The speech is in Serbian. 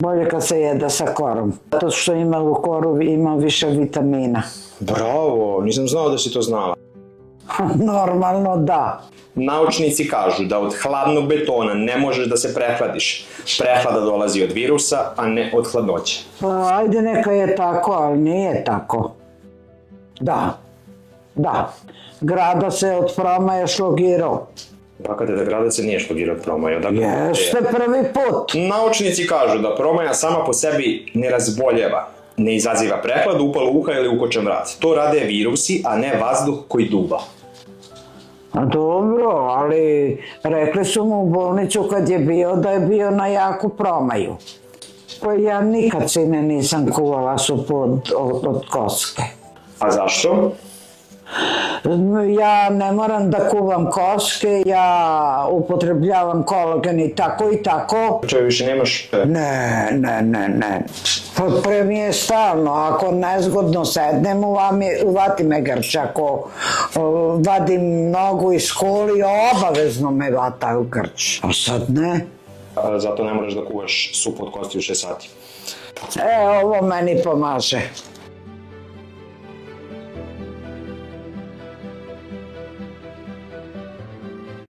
Bolje kad se jede sa korom. Zato što ima u koru ima više vitamina. Bravo, nisam znao da si to znala. Normalno da. Naučnici kažu da od hladnog betona ne možeš da se prehladiš. Prehlada dolazi od virusa, a ne od hladnoće. Pa ajde neka je tako, ali nije tako. Da. Grada se od promaja šlogirao. Baka Deda Grada se nije šlogirao od promaja. Jeste prvi put. Naučnici kažu da promaja sama po sebi ne razboljeva, ne izaziva prehladu, upalo uha ili ukočen vrat. To rade virusi, a ne vazduh koji duva. A dobro, ali rekli su mu u bolnicu kad je bio da je bio na jaku promaju. Pa ja nikad sine nisam kuvala supu od koske. A zašto? Ja ne moram da kuvam koske, ja upotrebljavam kolagen i tako. Čoj više nemaš? Ne. Pa pre mi je stalno, ako nezgodno sednem, uvati me grč, ako vadim nogu iz školi, obavezno me vata u grč. A sad ne. Zato ne moraš da kuvaš supu od kosti u 6 sati. Ovo meni pomaže.